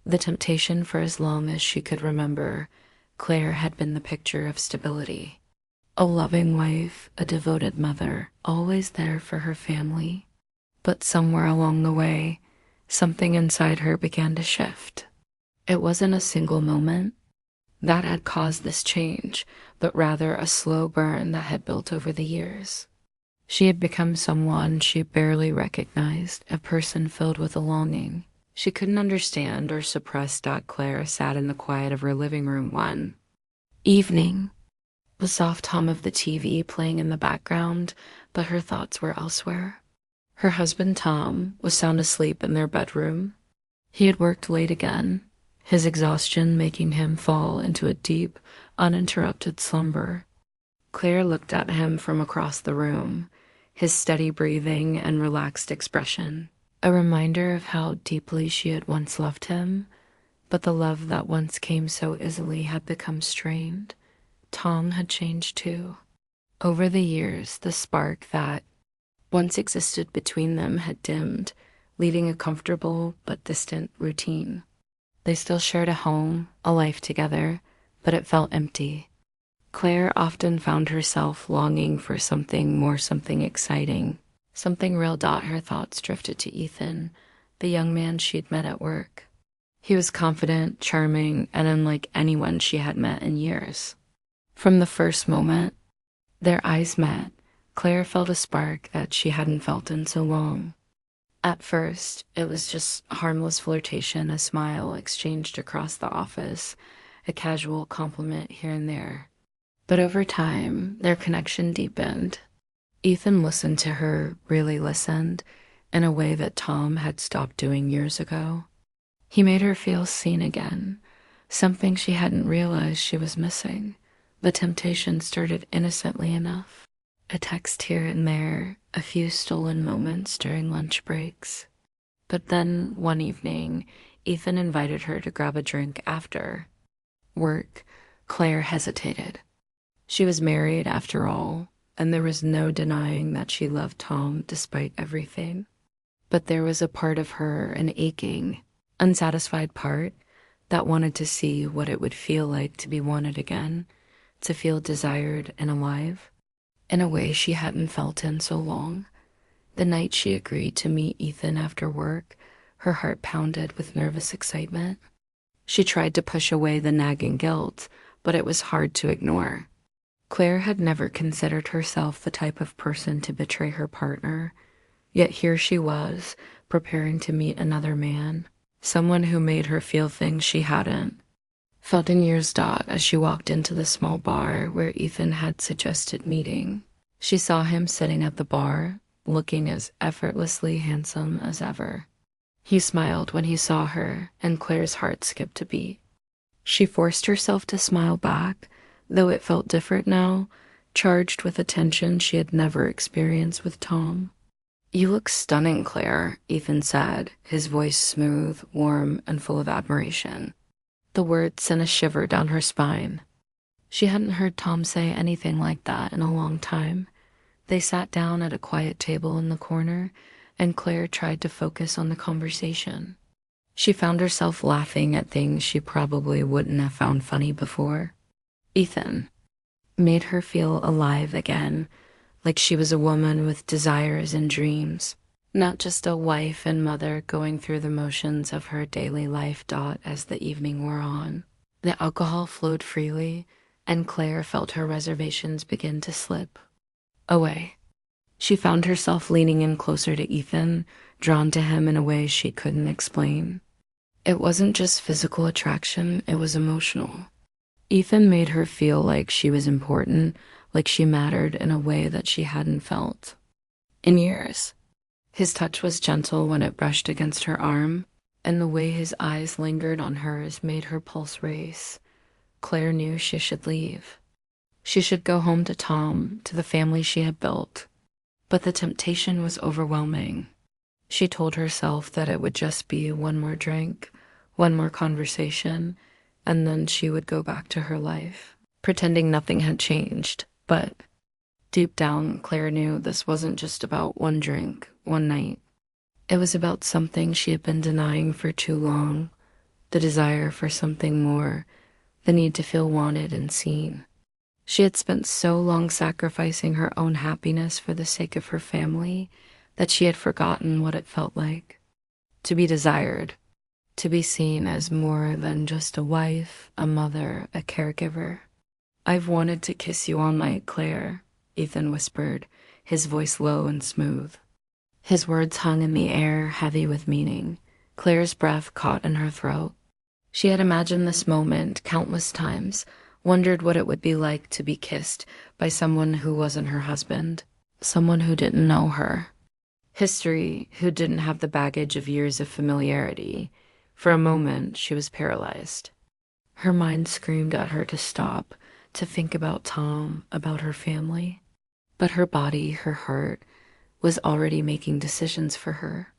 The temptation for as long as she could remember, Claire had been the picture of stability. A loving wife, a devoted mother, always there for her family. But somewhere along the way, something inside her began to shift. It wasn't a single moment that had caused this change, but rather a slow burn that had built over the years. She had become someone she barely recognized, a person filled with a longing she couldn't understand or suppress. Claire sat in the quiet of her living room one evening, the soft hum of the TV playing in the background, but her thoughts were elsewhere. Her husband Tom was sound asleep in their bedroom. He had worked late again, his exhaustion making him fall into a deep, uninterrupted slumber. Claire looked at him from across the room, his steady breathing and relaxed expression, a reminder of how deeply she had once loved him, but the love that once came so easily had become strained. Tom had changed too. Over the years, the spark that once existed between them had dimmed, leaving a comfortable but distant routine. They still shared a home, a life together, but it felt empty. Claire often found herself longing for something more, something exciting, something real. Her thoughts drifted to Ethan, the young man she'd met at work. He was confident, charming, and unlike anyone she had met in years. From the first moment their eyes met, Claire felt a spark that she hadn't felt in so long. At first, it was just harmless flirtation, a smile exchanged across the office, a casual compliment here and there. But over time, their connection deepened. Ethan listened to her, really listened, in a way that Tom had stopped doing years ago. He made her feel seen again, something she hadn't realized she was missing. The temptation started innocently enough. A text here and there, a few stolen moments during lunch breaks. But then, one evening, Ethan invited her to grab a drink after work. Claire hesitated. She was married after all, and there was no denying that she loved Tom despite everything. But there was a part of her, an aching, unsatisfied part, that wanted to see what it would feel like to be wanted again, to feel desired and alive, in a way she hadn't felt in so long. The night she agreed to meet Ethan after work, her heart pounded with nervous excitement. She tried to push away the nagging guilt, but it was hard to ignore. Claire had never considered herself the type of person to betray her partner, yet here she was, preparing to meet another man, someone who made her feel things she hadn't felt in years. As she walked into the small bar where Ethan had suggested meeting, she saw him sitting at the bar, looking as effortlessly handsome as ever. He smiled when he saw her, and Claire's heart skipped a beat. She forced herself to smile back, though it felt different now, charged with a tension she had never experienced with Tom. "You look stunning, Claire," Ethan said, his voice smooth, warm, and full of admiration. The words sent a shiver down her spine. She hadn't heard Tom say anything like that in a long time. They sat down at a quiet table in the corner, and Claire tried to focus on the conversation. She found herself laughing at things she probably wouldn't have found funny before. Ethan made her feel alive again, like she was a woman with desires and dreams, not just a wife and mother going through the motions of her daily life. As the evening wore on, the alcohol flowed freely, and Claire felt her reservations begin to slip away. She found herself leaning in closer to Ethan, drawn to him in a way she couldn't explain. It wasn't just physical attraction, it was emotional. Ethan made her feel like she was important, like she mattered in a way that she hadn't felt in years. His touch was gentle when it brushed against her arm, and the way his eyes lingered on hers made her pulse race. Claire knew she should leave. She should go home to Tom, to the family she had built. But the temptation was overwhelming. She told herself that it would just be one more drink, one more conversation, and then she would go back to her life, pretending nothing had changed. But deep down, Claire knew this wasn't just about one drink, one night. It was about something she had been denying for too long, the desire for something more, the need to feel wanted and seen. She had spent so long sacrificing her own happiness for the sake of her family that she had forgotten what it felt like to be desired, to be seen as more than just a wife, a mother, a caregiver. "I've wanted to kiss you all night, Claire," Ethan whispered, his voice low and smooth. His words hung in the air, heavy with meaning. Claire's breath caught in her throat. She had imagined this moment countless times, wondered what it would be like to be kissed by someone who wasn't her husband, someone who didn't know her. History, who didn't have the baggage of years of familiarity. For a moment, she was paralyzed. Her mind screamed at her to stop, to think about Tom, about her family. But her body, her heart, was already making decisions for her.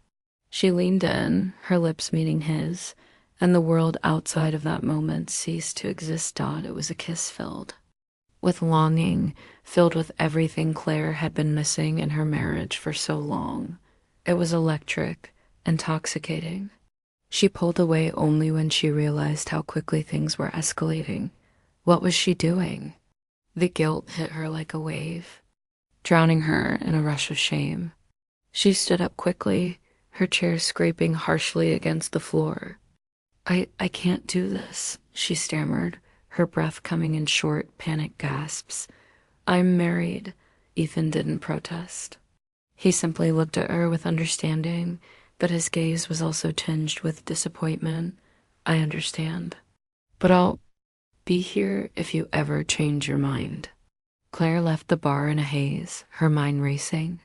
She leaned in, her lips meeting his, and the world outside of that moment ceased to exist. It was a kiss filled with longing, filled with everything Claire had been missing in her marriage for so long. It was electric, intoxicating. She pulled away only when she realized how quickly things were escalating. What was she doing? The guilt hit her like a wave, drowning her in a rush of shame. She stood up quickly, her chair scraping harshly against the floor. I can't do this," she stammered, her breath coming in short, panicked gasps. "I'm married." Ethan didn't protest. He simply looked at her with understanding, but his gaze was also tinged with disappointment. "I understand. But I'll be here if you ever change your mind." Claire left the bar in a haze, her mind racing.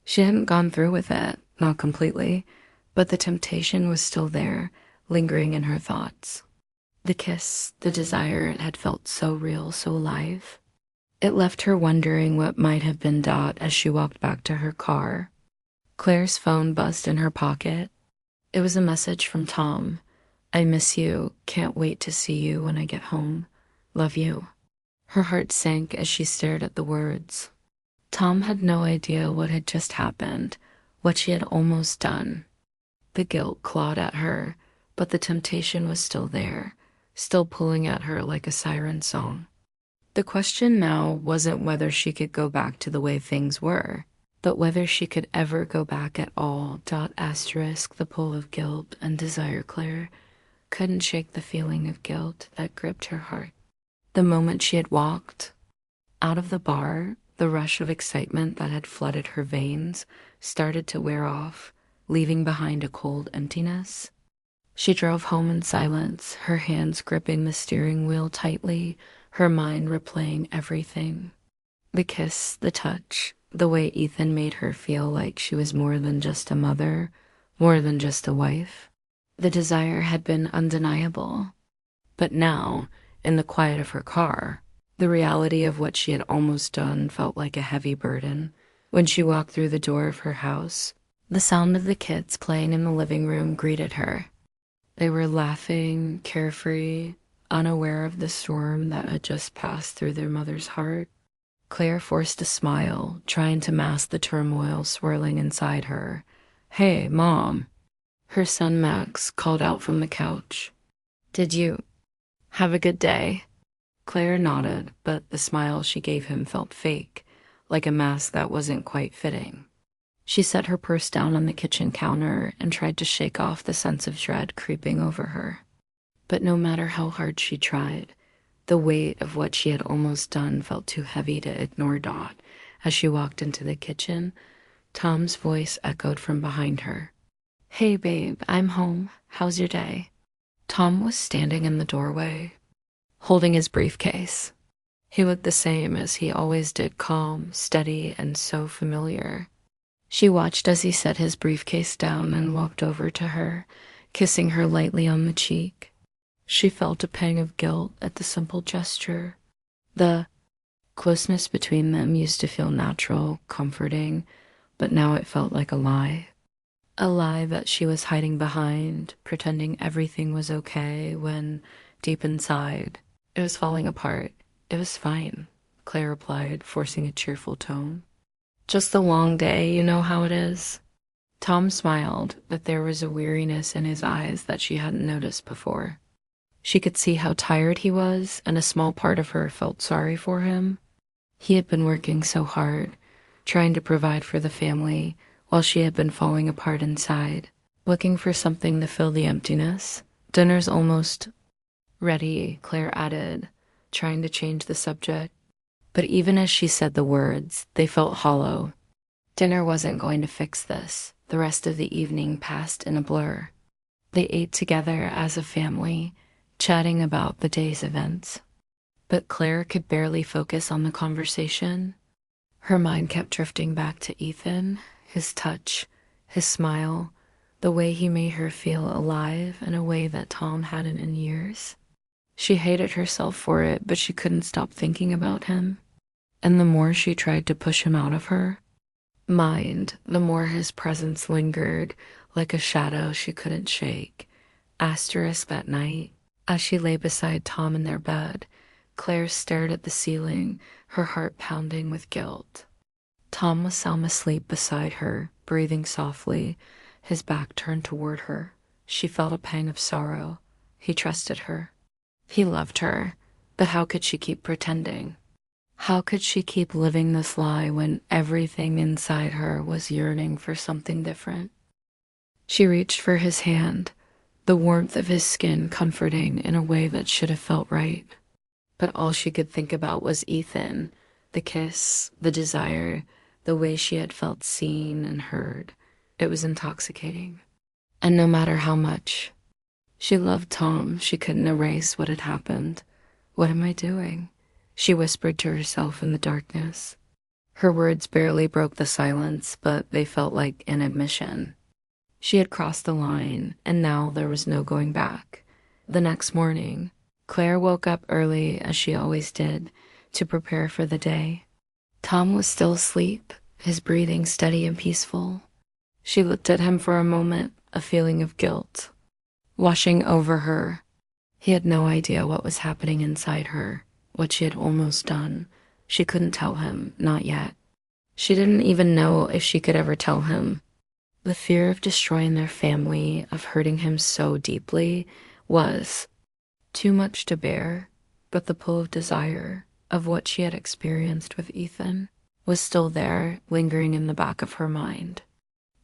She hadn't gone through with it, not completely, but the temptation was still there, lingering in her thoughts. The kiss, the desire, it had felt so real, so alive. It left her wondering what might have been as she walked back to her car. Claire's phone buzzed in her pocket. It was a message from Tom. "I miss you. Can't wait to see you when I get home. Love you." Her heart sank as she stared at the words. Tom had no idea what had just happened, what she had almost done. The guilt clawed at her, but the temptation was still there, still pulling at her like a siren song. The question now wasn't whether she could go back to the way things were, but whether she could ever go back at all. Asterisk the pull of guilt and desire. Claire couldn't shake the feeling of guilt that gripped her heart. The moment she had walked out of the bar, the rush of excitement that had flooded her veins started to wear off, leaving behind a cold emptiness. She drove home in silence, her hands gripping the steering wheel tightly, her mind replaying everything. The kiss, the touch, the way Ethan made her feel like she was more than just a mother, more than just a wife. The desire had been undeniable. But now, in the quiet of her car, the reality of what she had almost done felt like a heavy burden. When she walked through the door of her house, the sound of the kids playing in the living room greeted her. They were laughing, carefree, unaware of the storm that had just passed through their mother's heart. Claire forced a smile, trying to mask the turmoil swirling inside her. "Hey, Mom." Her son Max called out from the couch. "Did you have a good day?" Claire nodded, but the smile she gave him felt fake, like a mask that wasn't quite fitting. She set her purse down on the kitchen counter and tried to shake off the sense of dread creeping over her. But no matter how hard she tried, the weight of what she had almost done felt too heavy to ignore. As she walked into the kitchen, Tom's voice echoed from behind her. "Hey, babe, I'm home. How's your day?" Tom was standing in the doorway, holding his briefcase. He looked the same as he always did, calm, steady, and so familiar. She watched as he set his briefcase down and walked over to her, kissing her lightly on the cheek. She felt a pang of guilt at the simple gesture. The closeness between them used to feel natural, comforting, but now it felt like a lie. A lie that she was hiding behind, pretending everything was okay when, deep inside, it was falling apart. "It was fine," Claire replied, forcing a cheerful tone. "Just a long day, you know how it is." Tom smiled, but there was a weariness in his eyes that she hadn't noticed before. She could see how tired he was, and a small part of her felt sorry for him. He had been working so hard, trying to provide for the family, while she had been falling apart inside, looking for something to fill the emptiness. Dinner's almost ready, Claire added, trying to change the subject. But even as she said the words, they felt hollow. Dinner wasn't going to fix this. The rest of the evening passed in a blur. They ate together as a family, chatting about the day's events. But Claire could barely focus on the conversation. Her mind kept drifting back to Ethan, his touch, his smile, the way he made her feel alive in a way that Tom hadn't in years. She hated herself for it, but she couldn't stop thinking about him. And the more she tried to push him out of her mind, the more his presence lingered like a shadow she couldn't shake. Asterisk that night, as she lay beside Tom in their bed, Claire stared at the ceiling, her heart pounding with guilt. Tom was sound asleep beside her, breathing softly, his back turned toward her. She felt a pang of sorrow. He trusted her. He loved her, but how could she keep pretending? How could she keep living this lie when everything inside her was yearning for something different? She reached for his hand, the warmth of his skin comforting in a way that should have felt right. But all she could think about was Ethan, the kiss, the desire, the way she had felt seen and heard. It was intoxicating. And no matter how much she loved Tom, she couldn't erase what had happened. What am I doing? She whispered to herself in the darkness. Her words barely broke the silence, but they felt like an admission. She had crossed the line, and now there was no going back. The next morning, Claire woke up early, as she always did, to prepare for the day. Tom was still asleep, his breathing steady and peaceful. She looked at him for a moment, a feeling of guilt washing over her. He had no idea what was happening inside her, what she had almost done. She couldn't tell him, not yet. She didn't even know if she could ever tell him. The fear of destroying their family, of hurting him so deeply, was too much to bear, but the pull of desire, of what she had experienced with Ethan, was still there, lingering in the back of her mind.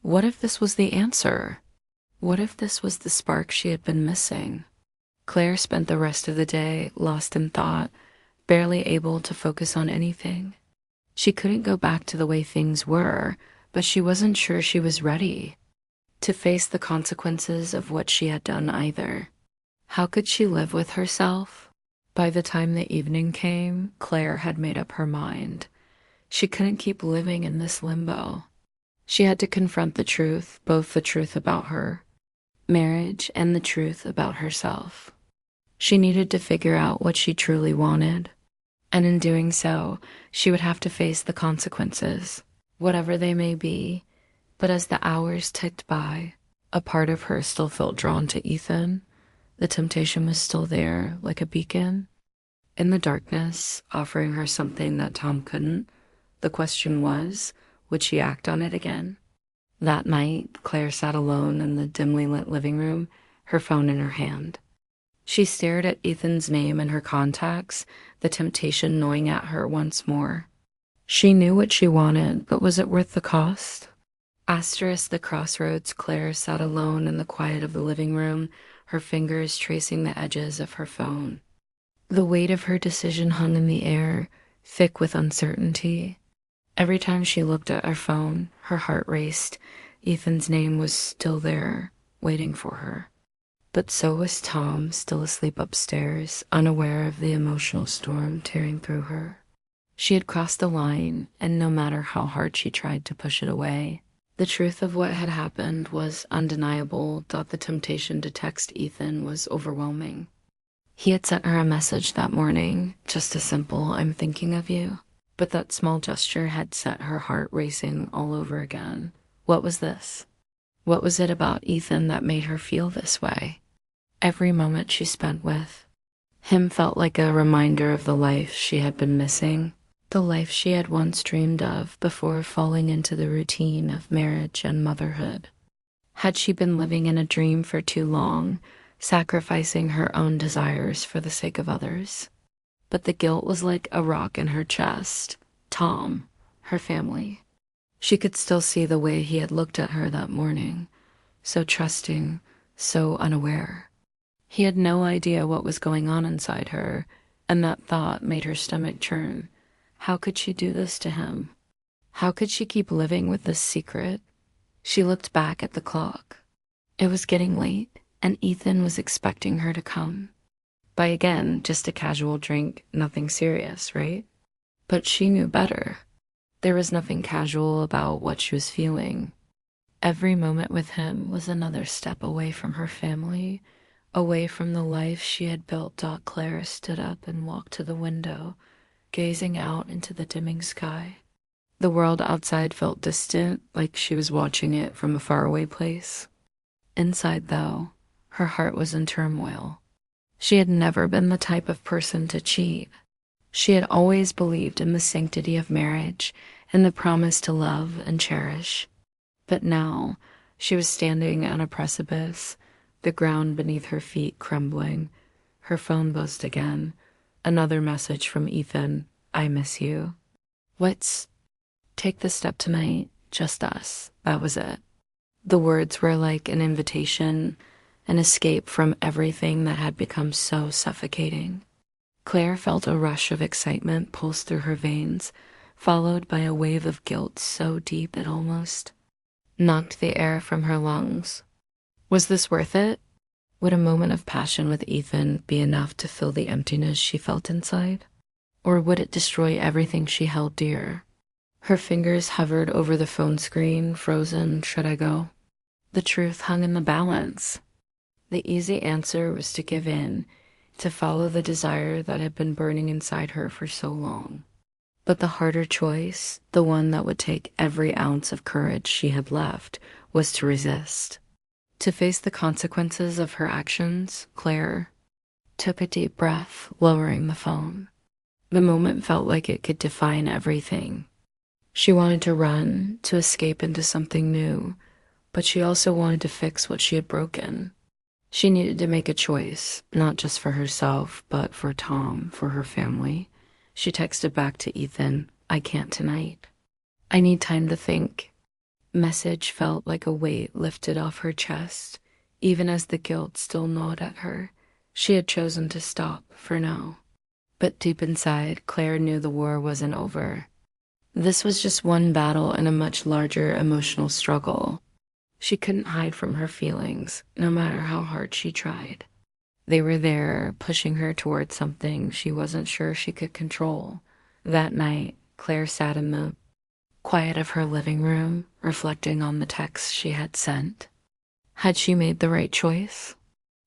What if this was the answer? What if this was the spark she had been missing? Claire spent the rest of the day lost in thought, barely able to focus on anything. She couldn't go back to the way things were, but she wasn't sure she was ready to face the consequences of what she had done either. How could she live with herself? By the time the evening came, Claire had made up her mind. She couldn't keep living in this limbo. She had to confront the truth, both the truth about her marriage and the truth about herself. She needed to figure out what she truly wanted, and in doing so, she would have to face the consequences, whatever they may be. But as the hours ticked by, a part of her still felt drawn to Ethan. The temptation was still there, like a beacon. In the darkness, offering her something that Tom couldn't. The question was, would she act on it again? That night, Claire sat alone in the dimly lit living room, her phone in her hand. She stared at Ethan's name and her contacts, the temptation gnawing at her once more. She knew what she wanted, but was it worth the cost? Asterisk the crossroads, Claire sat alone in the quiet of the living room, her fingers tracing the edges of her phone. The weight of her decision hung in the air, thick with uncertainty. Every time she looked at her phone, her heart raced. Ethan's name was still there, waiting for her. But so was Tom, still asleep upstairs, unaware of the emotional storm tearing through her. She had crossed the line, and no matter how hard she tried to push it away, the truth of what had happened was undeniable, though the temptation to text Ethan was overwhelming. He had sent her a message that morning, just a simple, "I'm thinking of you." But that small gesture had set her heart racing all over again. What was this? What was it about Ethan that made her feel this way? Every moment she spent with him felt like a reminder of the life she had been missing. the life she had once dreamed of before falling into the routine of marriage and motherhood. Had she been living in a dream for too long, sacrificing her own desires for the sake of others? But the guilt was like a rock in her chest. Tom, her family. She could still see the way he had looked at her that morning, so trusting, so unaware. He had no idea what was going on inside her, and that thought made her stomach churn. How could she do this to him? How could she keep living with this secret? She looked back at the clock. It was getting late, and Ethan was expecting her to come. By again, just a casual drink, nothing serious, right? But she knew better. There was nothing casual about what she was feeling. Every moment with him was another step away from her family, away from the life she had built. Claire stood up and walked to the window, gazing out into the dimming sky. The world outside felt distant, like she was watching it from a faraway place. Inside, though, her heart was in turmoil. She had never been the type of person to cheat. She had always believed in the sanctity of marriage and the promise to love and cherish. But now, she was standing on a precipice, the ground beneath her feet crumbling. Her phone buzzed again. Another message from Ethan. I miss you. Take the step tonight, just us. That was it. The words were like an invitation, an escape from everything that had become so suffocating. Claire felt a rush of excitement pulse through her veins, followed by a wave of guilt so deep it almost knocked the air from her lungs. Was this worth it? Would a moment of passion with Ethan be enough to fill the emptiness she felt inside? Or would it destroy everything she held dear? Her fingers hovered over the phone screen, frozen. Should I go? The truth hung in the balance. The easy answer was to give in, to follow the desire that had been burning inside her for so long. But the harder choice, the one that would take every ounce of courage she had left, was to resist. To face the consequences of her actions. Claire took a deep breath, lowering the phone. The moment felt like it could define everything. She wanted to run, to escape into something new, but she also wanted to fix what she had broken. She needed to make a choice, not just for herself, but for Tom, for her family. She texted back to Ethan, I can't tonight. I need time to think. Message felt like a weight lifted off her chest, even as the guilt still gnawed at her. She had chosen to stop for now. But deep inside, Claire knew the war wasn't over. This was just one battle in a much larger emotional struggle. She couldn't hide from her feelings, no matter how hard she tried. They were there, pushing her towards something she wasn't sure she could control. That night, Claire sat in the quiet of her living room, reflecting on the texts she had sent. Had she made the right choice?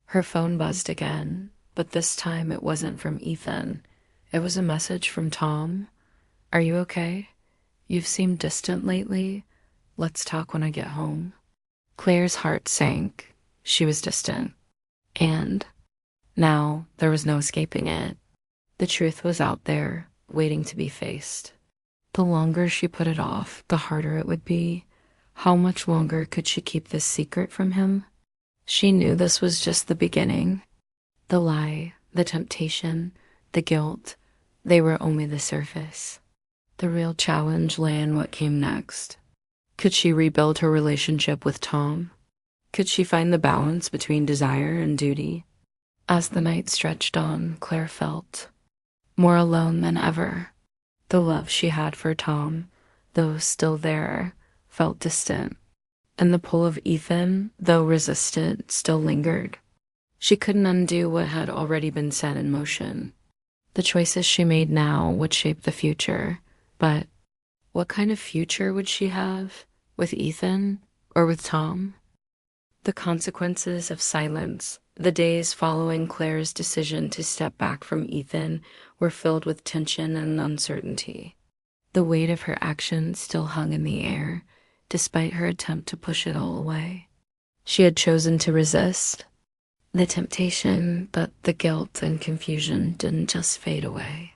Her phone buzzed again, but this time it wasn't from Ethan. It was a message from Tom. Are you okay? You've seemed distant lately. Let's talk when I get home. Claire's heart sank. She was distant. And now there was no escaping it. The truth was out there, waiting to be faced. The longer she put it off, the harder it would be. How much longer could she keep this secret from him? She knew this was just the beginning. The lie, the temptation, the guilt, they were only the surface. The real challenge lay in what came next. Could she rebuild her relationship with Tom? Could she find the balance between desire and duty? As the night stretched on, Claire felt more alone than ever. The love she had for Tom, though still there, felt distant. And the pull of Ethan, though resisted, still lingered. She couldn't undo what had already been set in motion. The choices she made now would shape the future. But what kind of future would she have? With Ethan or with Tom? The consequences of silence, the days following Claire's decision to step back from Ethan, were filled with tension and uncertainty. The weight of her actions still hung in the air, despite her attempt to push it all away. She had chosen to resist the temptation, but the guilt and confusion didn't just fade away.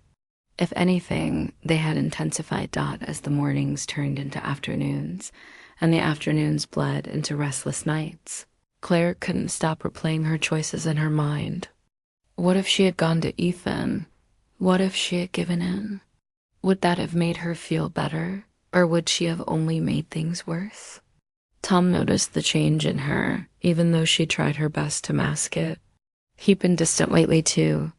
If anything, they had intensified. As the mornings turned into afternoons, and the afternoons bled into restless nights. Claire couldn't stop replaying her choices in her mind. What if she had gone to Ethan? What if she had given in? Would that have made her feel better, or would she have only made things worse? Tom noticed the change in her, even though she tried her best to mask it. He'd been distant lately too,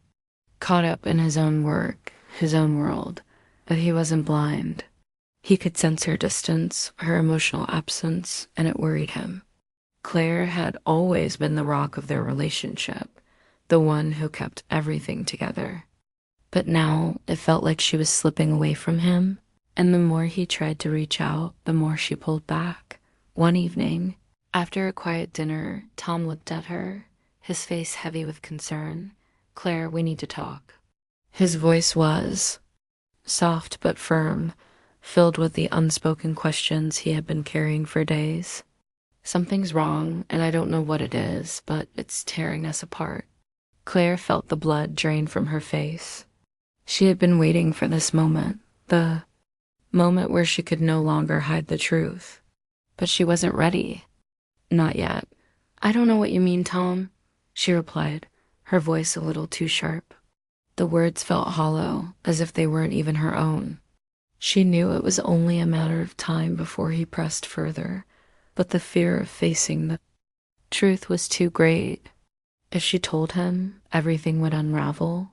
caught up in his own work, his own world, but he wasn't blind. He could sense her distance, her emotional absence, and it worried him. Claire had always been the rock of their relationship, the one who kept everything together. But now it felt like she was slipping away from him, and the more he tried to reach out, the more she pulled back. One evening, after a quiet dinner, Tom looked at her, his face heavy with concern. "Claire, we need to talk." His voice was soft but firm, filled with the unspoken questions he had been carrying for days. "Something's wrong, and I don't know what it is, but it's tearing us apart." Claire felt the blood drain from her face. She had been waiting for this moment, the moment where she could no longer hide the truth. But she wasn't ready. Not yet. "I don't know what you mean, Tom," she replied, her voice a little too sharp. The words felt hollow, as if they weren't even her own. She knew it was only a matter of time before he pressed further, but the fear of facing the truth was too great. If she told him, everything would unravel.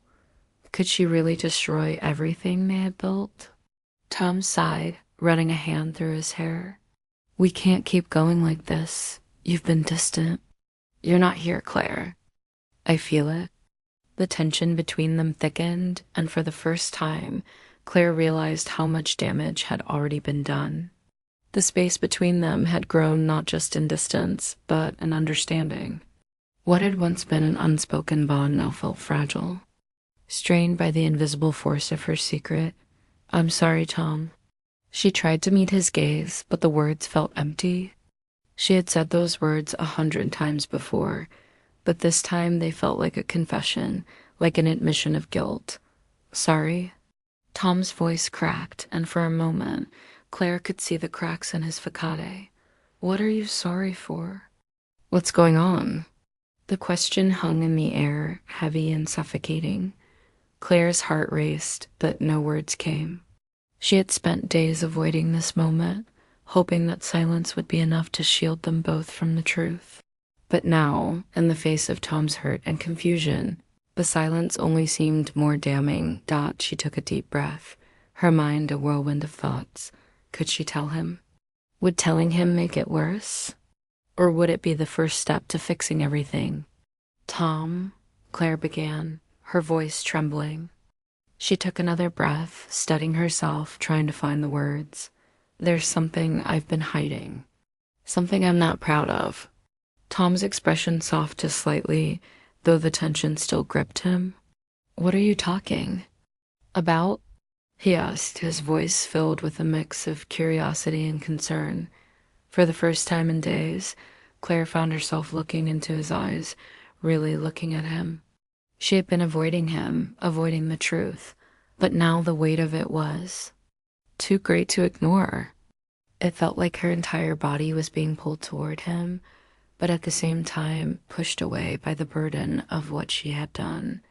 Could she really destroy everything they had built? Tom sighed, running a hand through his hair. "We can't keep going like this. You've been distant." "You're not here, Claire." "I feel it." The tension between them thickened, and for the first time, Claire realized how much damage had already been done. The space between them had grown not just in distance, but in understanding. What had once been an unspoken bond now felt fragile, strained by the invisible force of her secret. "I'm sorry, Tom." She tried to meet his gaze, but the words felt empty. She had said those words 100 times before, but this time they felt like a confession, like an admission of guilt. "Sorry?" Tom's voice cracked, and for a moment, Claire could see the cracks in his facade. "What are you sorry for?" "What's going on?" The question hung in the air, heavy and suffocating. Claire's heart raced, but no words came. She had spent days avoiding this moment, hoping that silence would be enough to shield them both from the truth. But now, in the face of Tom's hurt and confusion, the silence only seemed more damning. She took a deep breath, her mind a whirlwind of thoughts. Could she tell him? Would telling him make it worse? Or would it be the first step to fixing everything? "Tom," Claire began, her voice trembling. She took another breath, studying herself, trying to find the words. "There's something I've been hiding. Something I'm not proud of." Tom's expression softened slightly, though the tension still gripped him. "What are you talking about?" he asked, his voice filled with a mix of curiosity and concern. For the first time in days, Claire found herself looking into his eyes, really looking at him. She had been avoiding him, avoiding the truth, but now the weight of it was too great to ignore. It felt like her entire body was being pulled toward him, but at the same time pushed away by the burden of what she had done.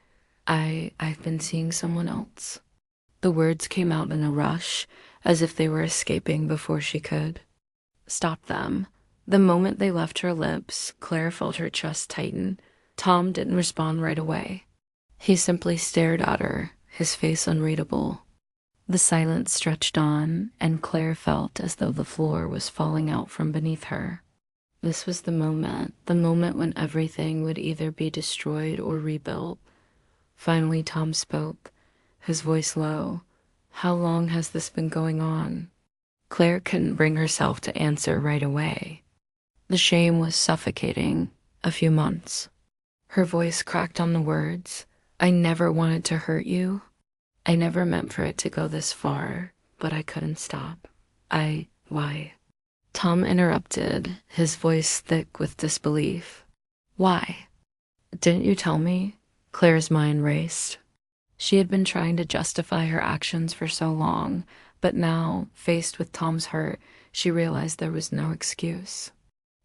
I've been seeing someone else." The words came out in a rush, as if they were escaping before she could stop them. The moment they left her lips, Claire felt her chest tighten. Tom didn't respond right away. He simply stared at her, his face unreadable. The silence stretched on, and Claire felt as though the floor was falling out from beneath her. This was the moment when everything would either be destroyed or rebuilt. Finally, Tom spoke, his voice low. "How long has this been going on?" Claire couldn't bring herself to answer right away. The shame was suffocating. "A few months." Her voice cracked on the words. "I never wanted to hurt you. I never meant for it to go this far, but I couldn't stop. Why?" Tom interrupted, his voice thick with disbelief. "Why? Didn't you tell me?" Claire's mind raced. She had been trying to justify her actions for so long, but now, faced with Tom's hurt, she realized there was no excuse.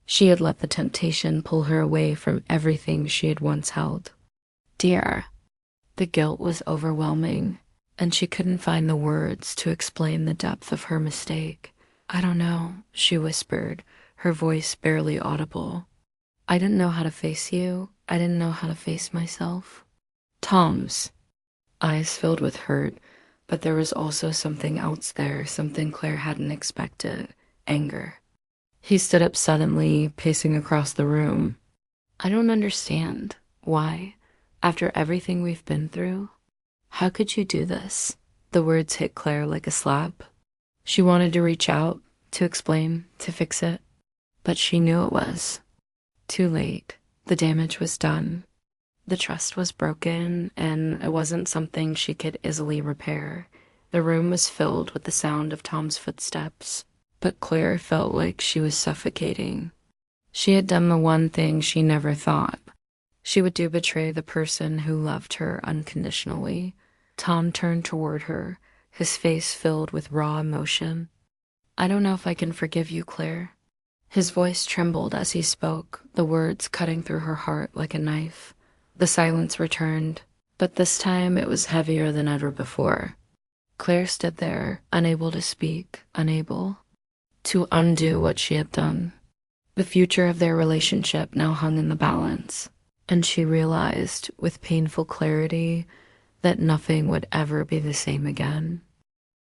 She had let the temptation pull her away from everything she had once held. Dear, the guilt was overwhelming, and she couldn't find the words to explain the depth of her mistake. I don't know, she whispered, her voice barely audible. I didn't know how to face you. I didn't know how to face myself. Tom's eyes filled with hurt, but there was also something else there, something Claire hadn't expected. Anger. He stood up suddenly, pacing across the room. I don't understand. Why? After everything we've been through? How could you do this? The words hit Claire like a slap. She wanted to reach out, to explain, to fix it. But she knew it was too late. The damage was done. The trust was broken, and it wasn't something she could easily repair. The room was filled with the sound of Tom's footsteps, but Claire felt like she was suffocating. She had done the one thing she never thought she would do: betray the person who loved her unconditionally. Tom turned toward her, his face filled with raw emotion. I don't know if I can forgive you, Claire. His voice trembled as he spoke, the words cutting through her heart like a knife. The silence returned, but this time it was heavier than ever before. Claire stood there, unable to speak, unable to undo what she had done. The future of their relationship now hung in the balance, and she realized with painful clarity that nothing would ever be the same again.